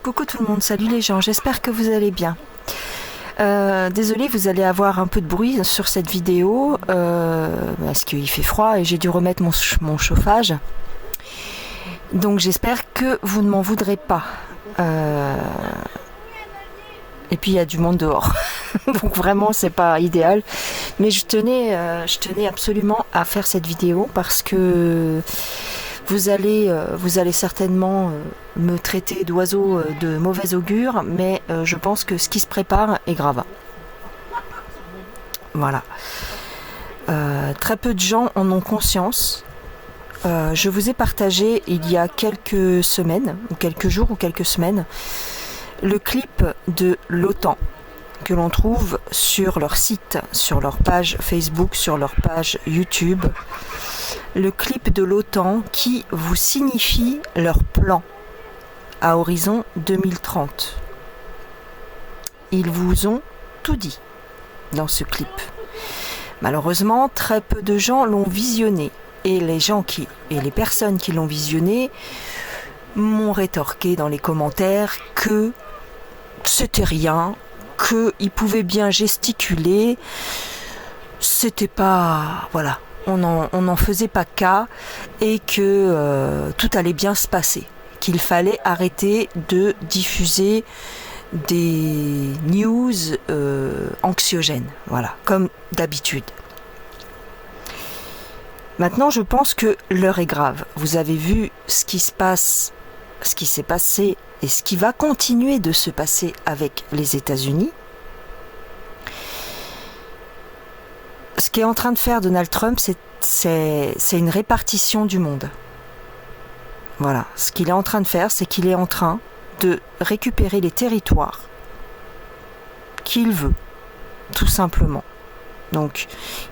Coucou tout le monde, salut les gens, j'espère que vous allez bien. Désolée, vous allez avoir un peu de bruit sur cette vidéo parce qu'il fait froid et j'ai dû remettre mon chauffage. Donc j'espère que vous ne m'en voudrez pas. Et puis il y a du monde dehors. Donc vraiment c'est pas idéal. Mais je tenais absolument à faire cette vidéo parce que vous allez certainement me traiter d'oiseau de mauvais augure, mais je pense que ce qui se prépare est grave. Voilà. Très peu de gens en ont conscience. Je vous ai partagé il y a quelques semaines, ou quelques jours, ou quelques semaines, le clip de l'OTAN que l'on trouve sur leur site, sur leur page Facebook, sur leur page YouTube. Le clip de l'OTAN qui vous signifie leur plan à horizon 2030. Ils vous ont tout dit dans ce clip. Malheureusement, très peu de gens l'ont visionné et les personnes qui l'ont visionné m'ont rétorqué dans les commentaires que c'était rien, qu'ils pouvaient bien gesticuler, c'était pas... voilà. On n'en faisait pas cas et que tout allait bien se passer, qu'il fallait arrêter de diffuser des news anxiogènes, voilà, comme d'habitude. Maintenant, je pense que l'heure est grave. Vous avez vu ce qui se passe, ce qui s'est passé et ce qui va continuer de se passer avec les États-Unis. Ce qu'est en train de faire Donald Trump, c'est une répartition du monde. Voilà. Ce qu'il est en train de faire, c'est qu'il est en train de récupérer les territoires qu'il veut, tout simplement. Donc,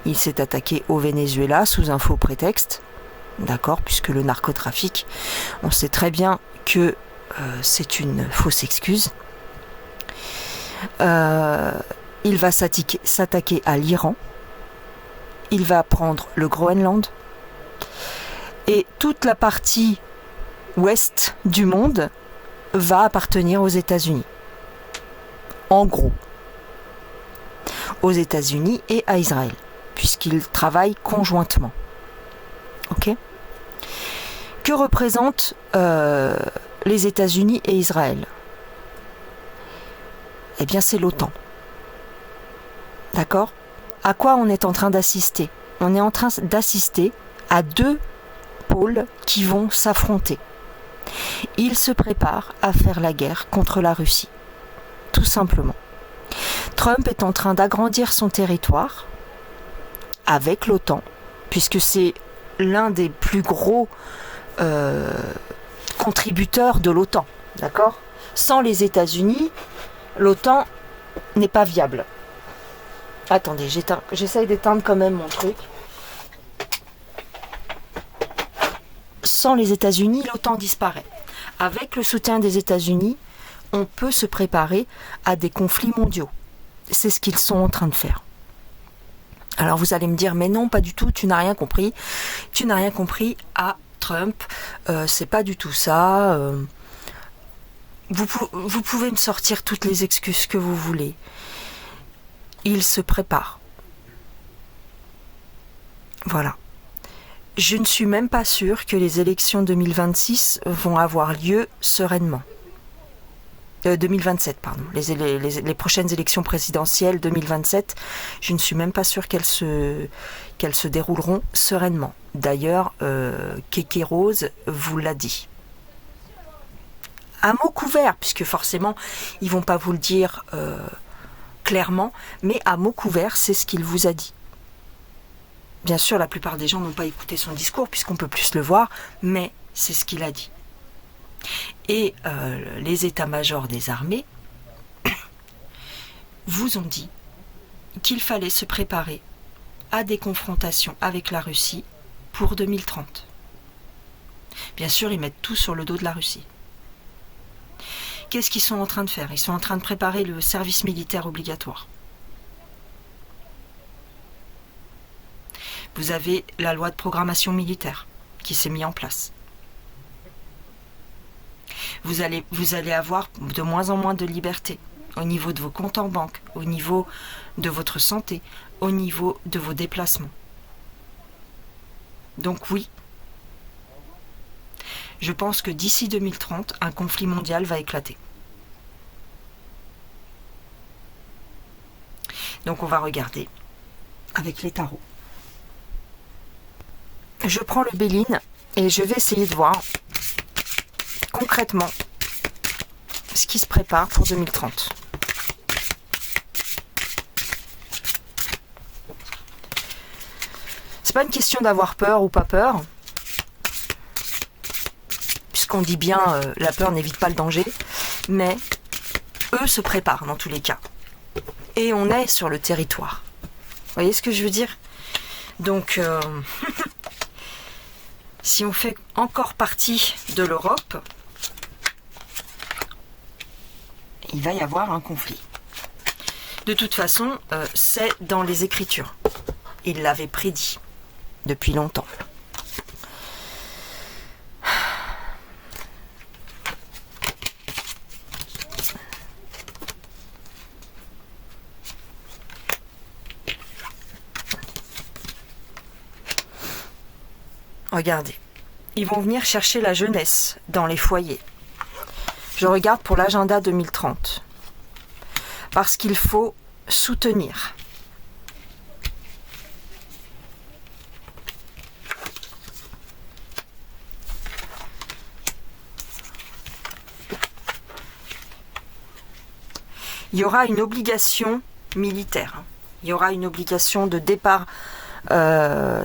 il s'est attaqué au Venezuela sous un faux prétexte, d'accord, puisque le narcotrafic, on sait très bien que c'est une fausse excuse. Il va s'attaquer à l'Iran. Il va prendre le Groenland et toute la partie ouest du monde va appartenir aux États-Unis. En gros, aux États-Unis et à Israël, puisqu'ils travaillent conjointement. Ok ? Que représentent les États-Unis et Israël ? Eh bien, c'est l'OTAN. D'accord ? À quoi on est en train d'assister ? On est en train d'assister à deux pôles qui vont s'affronter. Ils se préparent à faire la guerre contre la Russie. Tout simplement. Trump est en train d'agrandir son territoire avec l'OTAN, puisque c'est l'un des plus gros contributeurs de l'OTAN. D'accord ? Sans les États-Unis, l'OTAN n'est pas viable. Attendez, j'essaye d'éteindre quand même mon truc. Sans les États-Unis, l'OTAN disparaît. Avec le soutien des États-Unis, on peut se préparer à des conflits mondiaux. C'est ce qu'ils sont en train de faire. Alors vous allez me dire, mais non, pas du tout, tu n'as rien compris. Tu n'as rien compris à Trump. C'est pas du tout ça. Vous pouvez me sortir toutes les excuses que vous voulez. Il se prépare. Voilà. Je ne suis même pas sûre que les élections 2026 vont avoir lieu sereinement. 2027, pardon. Les prochaines élections présidentielles 2027, je ne suis même pas sûre qu'elles se dérouleront sereinement. D'ailleurs, Kéké Rose vous l'a dit. À mots couverts, puisque forcément, ils ne vont pas vous le dire clairement, mais à mots couverts, c'est ce qu'il vous a dit. Bien sûr, la plupart des gens n'ont pas écouté son discours, puisqu'on peut plus le voir, mais c'est ce qu'il a dit. Et les états-majors des armées vous ont dit qu'il fallait se préparer à des confrontations avec la Russie pour 2030. Bien sûr, ils mettent tout sur le dos de la Russie. Qu'est-ce qu'ils sont en train de faire ? Ils sont en train de préparer le service militaire obligatoire. Vous avez la loi de programmation militaire qui s'est mise en place. vous allez avoir de moins en moins de liberté au niveau de vos comptes en banque, au niveau de votre santé, au niveau de vos déplacements. Donc oui, je pense que d'ici 2030, un conflit mondial va éclater. Donc on va regarder avec les tarots. Je prends le Béline et je vais essayer de voir concrètement ce qui se prépare pour 2030. C'est pas une question d'avoir peur ou pas peur, puisqu'on dit bien la peur n'évite pas le danger, mais eux se préparent dans tous les cas. Et on est sur le territoire. Vous voyez ce que je veux dire? Donc, si on fait encore partie de l'Europe, il va y avoir un conflit. De toute façon, c'est dans les Écritures. Il l'avait prédit depuis longtemps. Regardez, ils vont venir chercher la jeunesse dans les foyers. Je regarde pour l'agenda 2030. Parce qu'il faut soutenir. Il y aura une obligation militaire. Il y aura une obligation de départ.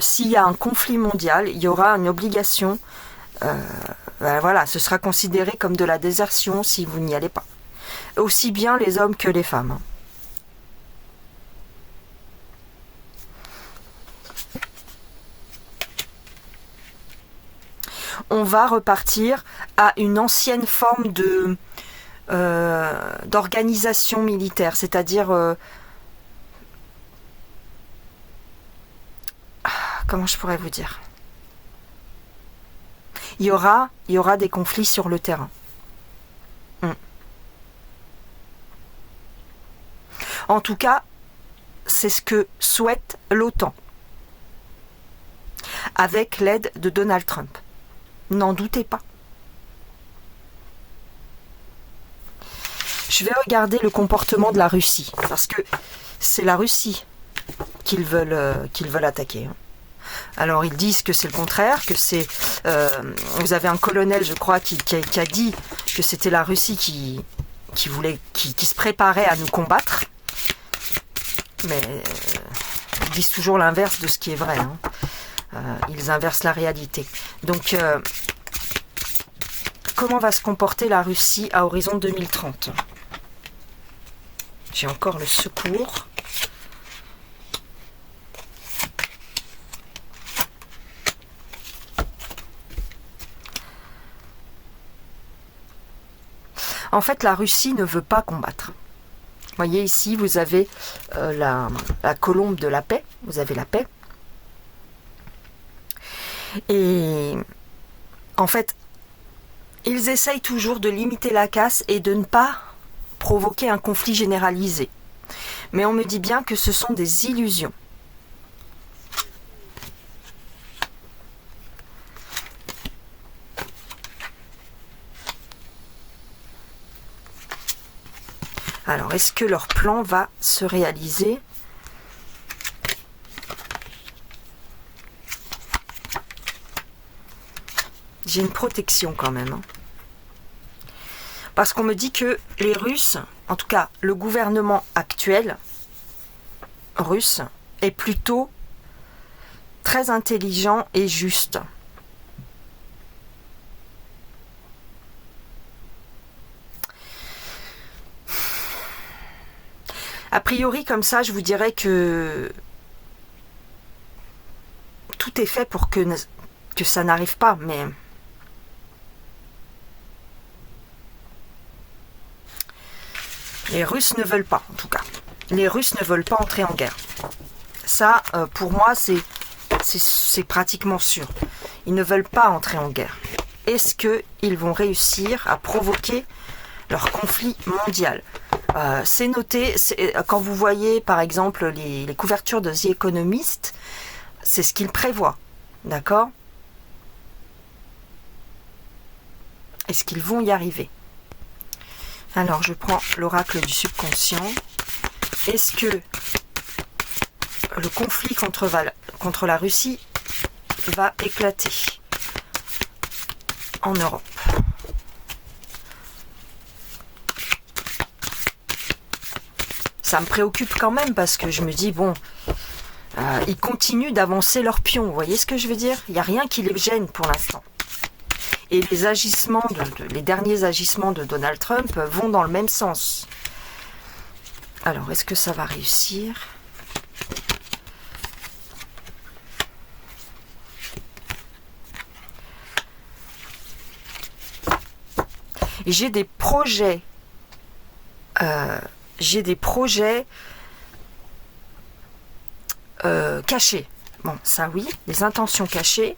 S'il y a un conflit mondial, il y aura une obligation. Voilà, ce sera considéré comme de la désertion si vous n'y allez pas. Aussi bien les hommes que les femmes. On va repartir à une ancienne forme d'organisation militaire, c'est-à-dire comment je pourrais vous dire? Il y aura des conflits sur le terrain. En tout cas, c'est ce que souhaite l'OTAN, avec l'aide de Donald Trump. N'en doutez pas. Je vais regarder le comportement de la Russie, parce que c'est la Russie qu'ils veulent attaquer. Alors ils disent que c'est le contraire, que c'est... vous avez un colonel, je crois, qui a dit que c'était la Russie qui se préparait à nous combattre. Mais ils disent toujours l'inverse de ce qui est vrai. Ils inversent la réalité. Donc, comment va se comporter la Russie à horizon 2030 ? J'ai encore le secours. En fait, la Russie ne veut pas combattre. Vous voyez ici, vous avez la colombe de la paix. Vous avez la paix. Et en fait, ils essayent toujours de limiter la casse et de ne pas provoquer un conflit généralisé. Mais on me dit bien que ce sont des illusions. Alors, est-ce que leur plan va se réaliser ? J'ai une protection quand même. Parce qu'on me dit que les Russes, en tout cas le gouvernement actuel russe, est plutôt très intelligent et juste. A priori, comme ça, je vous dirais que tout est fait pour que ça n'arrive pas, mais les Russes ne veulent pas, en tout cas. Les Russes ne veulent pas entrer en guerre. Ça, pour moi, c'est pratiquement sûr. Ils ne veulent pas entrer en guerre. est-ce qu'ils vont réussir à provoquer leur conflit mondial? C'est noté, quand vous voyez par exemple les couvertures de The Economist, c'est ce qu'ils prévoient, d'accord? Est-ce qu'ils vont y arriver? Alors je prends l'oracle du subconscient. Est-ce que le conflit contre la Russie va éclater en Europe? Ça me préoccupe quand même parce que je me dis, bon, ils continuent d'avancer leurs pions, vous voyez ce que je veux dire? Il n'y a rien qui les gêne pour l'instant. Et les agissements, les derniers agissements de Donald Trump vont dans le même sens. Alors, est-ce que ça va réussir? Et j'ai des projets. Cachés. Bon, ça oui, des intentions cachées.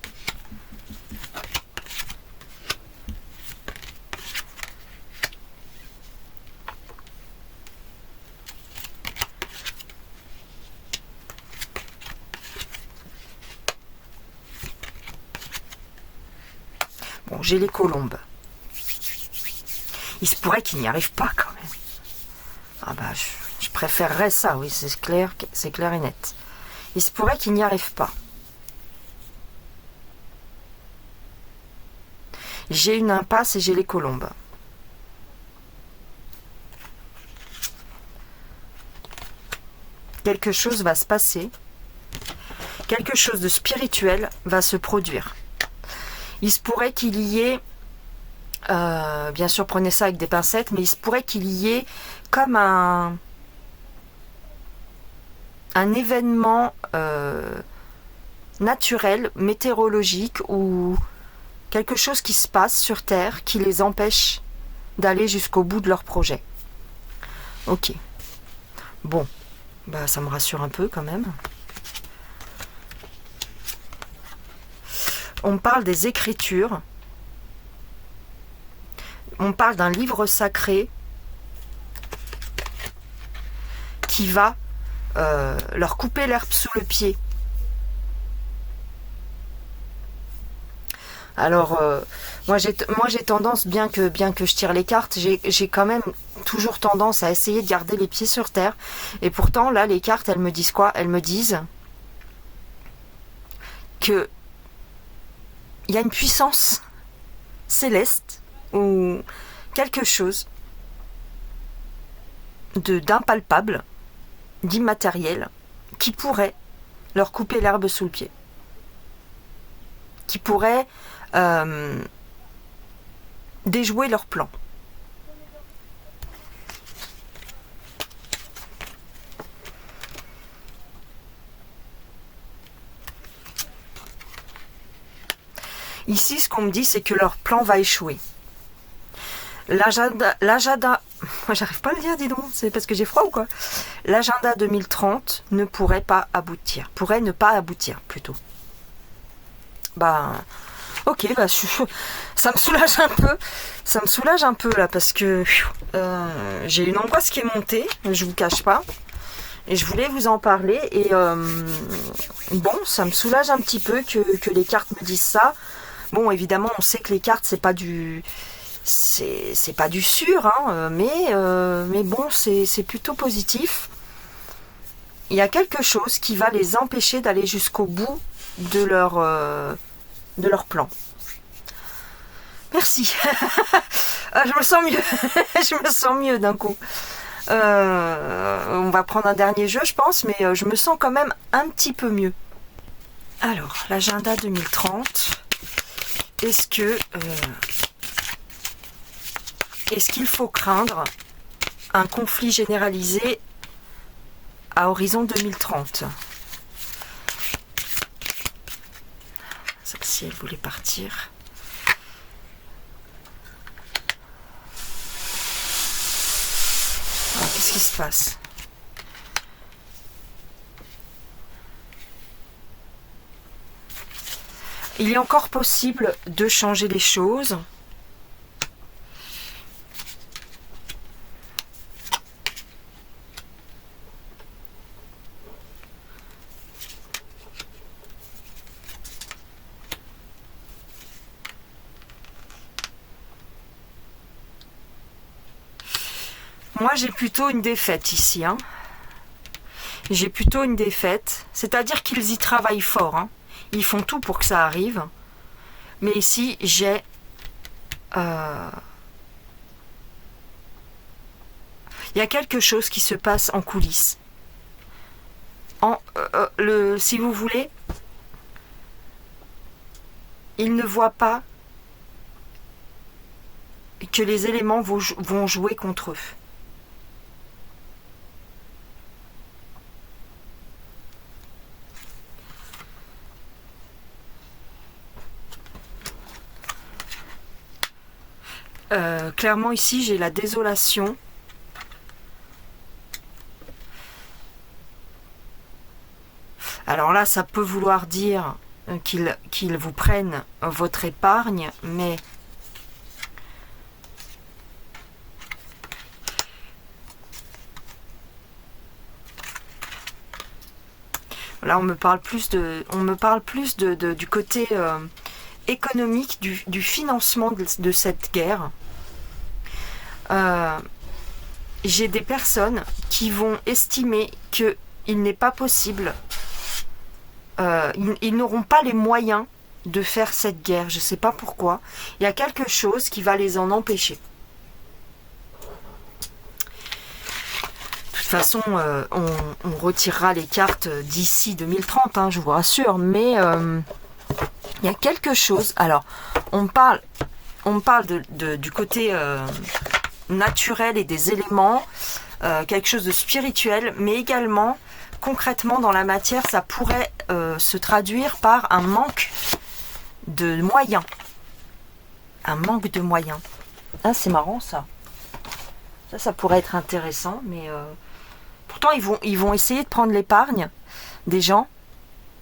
Bon, j'ai les colombes. Il se pourrait qu'il n'y arrive pas quand même. Ah bah, je préférerais ça, oui, c'est clair et net. Il se pourrait qu'il n'y arrive pas. J'ai une impasse et j'ai les colombes. Quelque chose va se passer. Quelque chose de spirituel va se produire. Il se pourrait qu'il y ait, bien sûr prenez ça avec des pincettes, mais il se pourrait qu'il y ait comme un événement naturel, météorologique, ou quelque chose qui se passe sur Terre qui les empêche d'aller jusqu'au bout de leur projet. Ok. Bon, bah ça me rassure un peu quand même. On parle des Écritures. On parle d'un livre sacré qui va leur couper l'herbe sous le pied. Alors, moi j'ai tendance, bien que je tire les cartes, j'ai quand même toujours tendance à essayer de garder les pieds sur terre. Et pourtant, là, les cartes, elles me disent quoi? Elles me disent que il y a une puissance céleste ou quelque chose d'impalpable, d'immatériel, qui pourrait leur couper l'herbe sous le pied, qui pourrait déjouer leur plan. Ici, ce qu'on me dit, c'est que leur plan va échouer. L'agenda, moi j'arrive pas à le dire, dis donc, c'est parce que j'ai froid ou quoi? L'agenda 2030 ne pourrait pas aboutir, pourrait ne pas aboutir plutôt. Bah, ok, bah ça me soulage un peu là, parce que j'ai une angoisse qui est montée, je vous cache pas, et je voulais vous en parler, et bon, ça me soulage un petit peu que les cartes me disent ça. Bon, évidemment, on sait que les cartes, c'est pas du sûr, hein, mais bon, c'est plutôt positif. Il y a quelque chose qui va les empêcher d'aller jusqu'au bout de leur plan. Merci. Ah, je me sens mieux. Je me sens mieux d'un coup. On va prendre un dernier jeu, je pense, mais je me sens quand même un petit peu mieux. Alors, l'agenda 2030. Est-ce qu'il faut craindre un conflit généralisé à horizon 2030? Celle-ci, elle voulait partir. Alors, qu'est-ce qui se passe? il est encore possible de changer les choses. Moi, j'ai plutôt une défaite ici. Hein. J'ai plutôt une défaite. C'est-à-dire qu'ils y travaillent fort. Hein. Ils font tout pour que ça arrive. Mais ici, j'ai... Il y a quelque chose qui se passe en coulisses. Si vous voulez, ils ne voient pas que les éléments vont jouer contre eux. Clairement ici j'ai la désolation. Alors là ça peut vouloir dire qu'ils vous prennent votre épargne, mais là on me parle plus du côté économique, du financement de cette guerre. J'ai des personnes qui vont estimer qu'il n'est pas possible, ils n'auront pas les moyens de faire cette guerre. Je ne sais pas pourquoi. Il y a quelque chose qui va les en empêcher. De toute façon, on retirera les cartes d'ici 2030, hein, je vous rassure, mais il y a quelque chose. Alors, on parle du côté naturel et des éléments, quelque chose de spirituel, mais également concrètement dans la matière, ça pourrait se traduire par un manque de moyens. Un manque de moyens. Ah, c'est marrant ça. Ça pourrait être intéressant, mais pourtant ils vont essayer de prendre l'épargne des gens,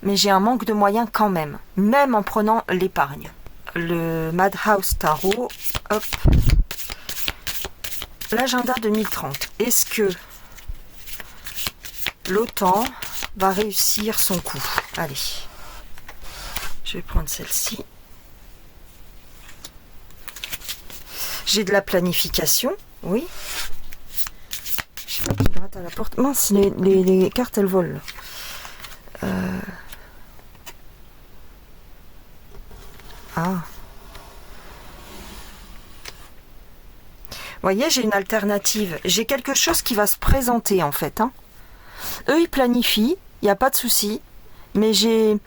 mais j'ai un manque de moyens quand même en prenant l'épargne. Le Madhouse Tarot, hop. L'agenda 2030. Est-ce que l'OTAN va réussir son coup? Allez. Je vais prendre celle-ci. J'ai de la planification, oui. Je sais pas qui gratte à la porte. Mince, les cartes, elles volent. Ah. Vous voyez, j'ai une alternative. J'ai quelque chose qui va se présenter, en fait. Hein. Eux, ils planifient, il n'y a pas de souci. Mais j'ai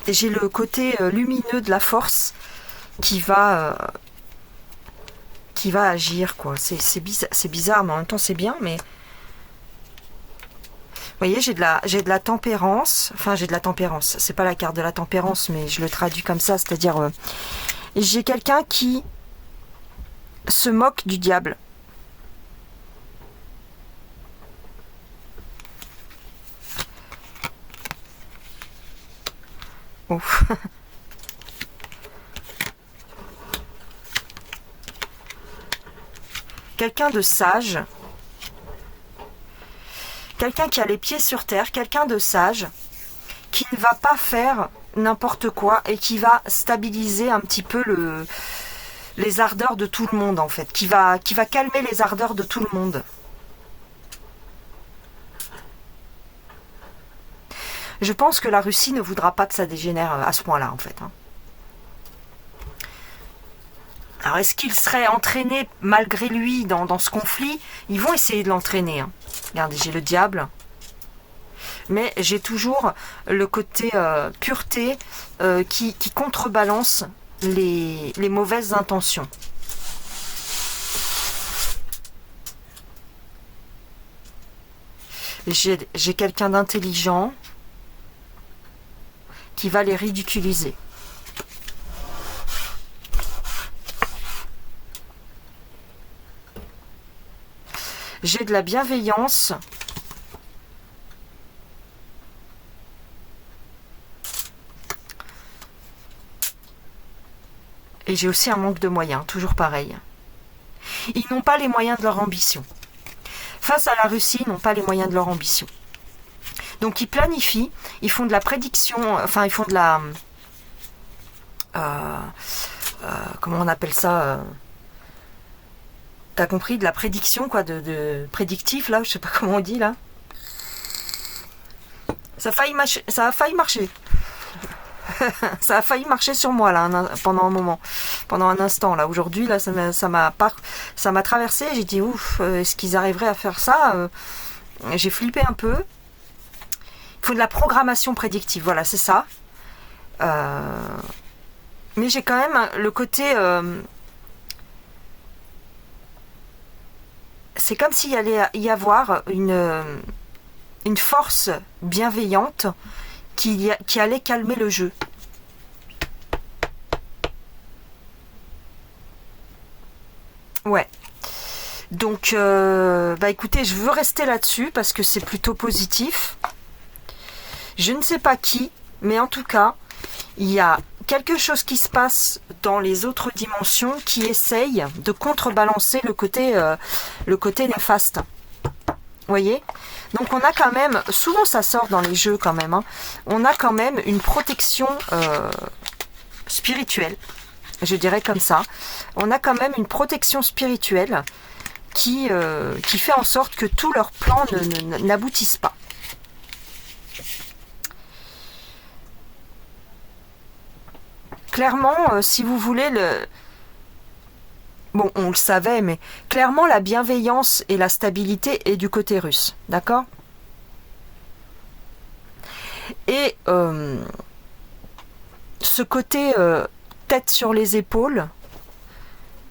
le côté lumineux de la force qui va agir, quoi. C'est bizarre, mais en même temps, c'est bien, mais... Vous voyez, j'ai de la tempérance. Enfin, j'ai de la tempérance. C'est pas la carte de la tempérance, mais je le traduis comme ça. C'est-à-dire, j'ai quelqu'un qui se moque du diable. Oh. Quelqu'un de sage. Quelqu'un qui a les pieds sur terre. Quelqu'un de sage. Qui ne va pas faire n'importe quoi et qui va stabiliser un petit peu les ardeurs de tout le monde, en fait. Qui va calmer les ardeurs de tout le monde. Je pense que la Russie ne voudra pas que ça dégénère à ce point-là, en fait. Hein. Alors, est-ce qu'il serait entraîné malgré lui dans ce conflit? Ils vont essayer de l'entraîner. Hein. Regardez, j'ai le diable. Mais j'ai toujours le côté pureté qui contrebalance les mauvaises intentions. J'ai quelqu'un d'intelligent qui va les ridiculiser. J'ai de la bienveillance. Et j'ai aussi un manque de moyens, toujours pareil. Ils n'ont pas les moyens de leur ambition. Face à la Russie, ils n'ont pas les moyens de leur ambition. Donc ils planifient, ils font de la prédiction, enfin ils font de la... comment on appelle ça t'as compris, de la prédiction, quoi, de prédictif, là, je sais pas comment on dit, là. Ça a failli marcher. Ça a failli marcher sur moi, là, pendant un moment, pendant un instant, là. Aujourd'hui, là, ça m'a traversé. J'ai dit, ouf, est-ce qu'ils arriveraient à faire ça? J'ai flippé un peu. Il faut de la programmation prédictive, voilà, c'est ça. Mais j'ai quand même le côté... c'est comme s'il allait y avoir une force bienveillante qui allait calmer le jeu. Ouais. Donc, écoutez, je veux rester là-dessus parce que c'est plutôt positif. Je ne sais pas qui, mais en tout cas, il y a quelque chose qui se passe dans les autres dimensions qui essaye de contrebalancer le côté néfaste. Vous voyez ? Donc on a quand même, souvent ça sort dans les jeux quand même, hein, on a quand même une protection spirituelle, je dirais comme ça. On a quand même une protection spirituelle qui fait en sorte que tous leurs plans n'aboutissent pas. Clairement, si vous voulez, bon, on le savait, mais clairement, la bienveillance et la stabilité est du côté russe, d'accord ? Et ce côté tête sur les épaules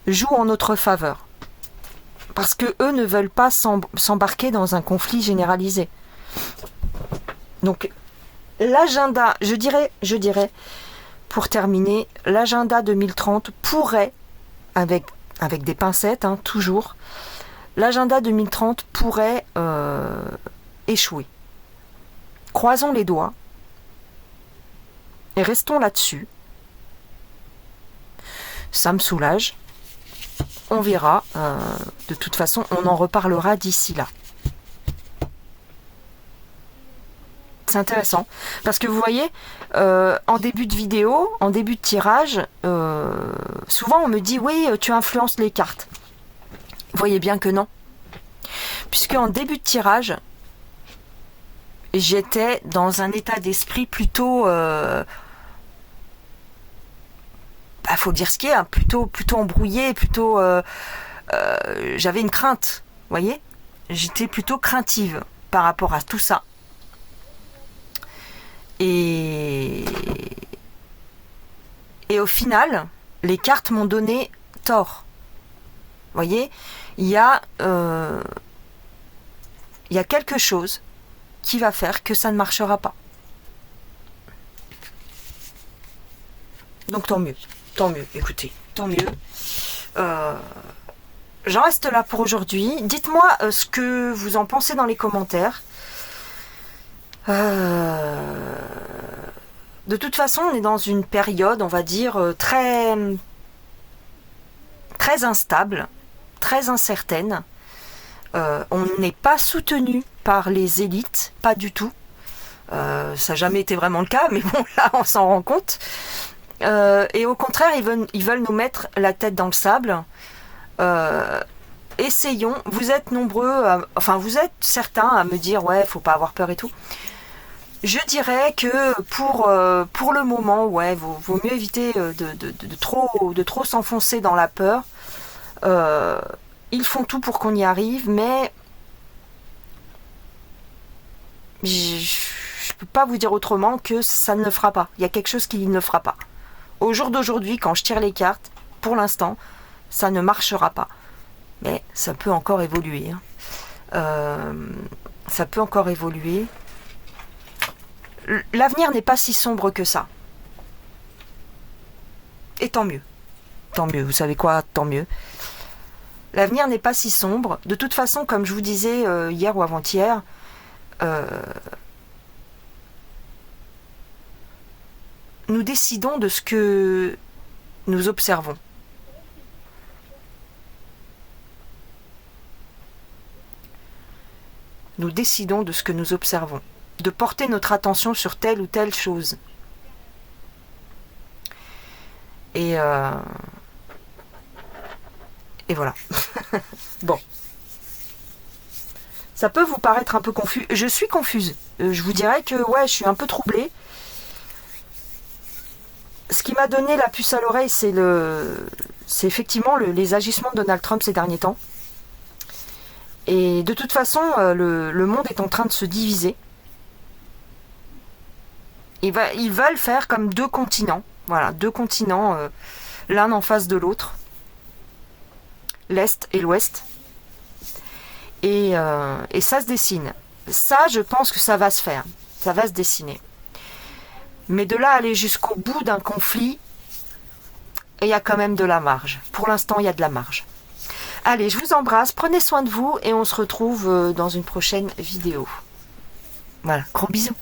joue en notre faveur. Parce que eux ne veulent pas s'embarquer dans un conflit généralisé. Donc, l'agenda, je dirais, pour terminer, l'agenda 2030 pourrait, avec des pincettes, hein, toujours, l'agenda 2030 pourrait échouer. Croisons les doigts et restons là-dessus. Ça me soulage. On verra. De toute façon, on en reparlera d'ici là. C'est intéressant. Parce que vous voyez, en début de vidéo, en début de tirage, souvent on me dit « Oui, tu influences les cartes ». Vous voyez bien que non. Puisque en début de tirage, j'étais dans un état d'esprit plutôt... faut dire ce qui est, hein, plutôt embrouillé, plutôt... j'avais une crainte, vous voyez ? J'étais plutôt craintive par rapport à tout ça. Et au final, les cartes m'ont donné tort. Vous voyez, il y a quelque chose qui va faire que ça ne marchera pas. Donc tant mieux, écoutez, tant mieux. J'en reste là pour aujourd'hui. Dites-moi ce que vous en pensez dans les commentaires. De toute façon, on est dans une période, on va dire, très instable, très incertaine. On n'est pas soutenu par les élites, pas du tout. Ça n'a jamais été vraiment le cas, mais bon, là, on s'en rend compte. Et au contraire, ils veulent nous mettre la tête dans le sable. Essayons. Vous êtes nombreux, vous êtes certains à me dire, ouais, faut pas avoir peur et tout. Je dirais que pour le moment, ouais, vaut mieux éviter de trop s'enfoncer dans la peur. Ils font tout pour qu'on y arrive, mais je peux pas vous dire autrement que ça ne le fera pas. Il y a quelque chose qui ne le fera pas. Au jour d'aujourd'hui, quand je tire les cartes, pour l'instant, ça ne marchera pas. Mais ça peut encore évoluer. Ça peut encore évoluer. L'avenir n'est pas si sombre que ça. Et tant mieux. Tant mieux, vous savez quoi, tant mieux. L'avenir n'est pas si sombre. De toute façon, comme je vous disais hier ou avant-hier, nous décidons de ce que nous observons. Nous décidons de ce que nous observons, de porter notre attention sur telle ou telle chose. Et voilà. Bon. Ça peut vous paraître un peu confus. Je suis confuse. Je vous dirais que ouais, je suis un peu troublée. Ce qui m'a donné la puce à l'oreille, c'est effectivement les agissements de Donald Trump ces derniers temps. Et de toute façon, le monde est en train de se diviser. Ils veulent faire comme deux continents. Voilà, deux continents, l'un en face de l'autre. L'Est et l'Ouest. Et ça se dessine. Ça, je pense que ça va se faire. Ça va se dessiner. Mais de là à aller jusqu'au bout d'un conflit, il y a quand même de la marge. Pour l'instant, il y a de la marge. Allez, je vous embrasse, prenez soin de vous et on se retrouve dans une prochaine vidéo. Voilà, gros bisous.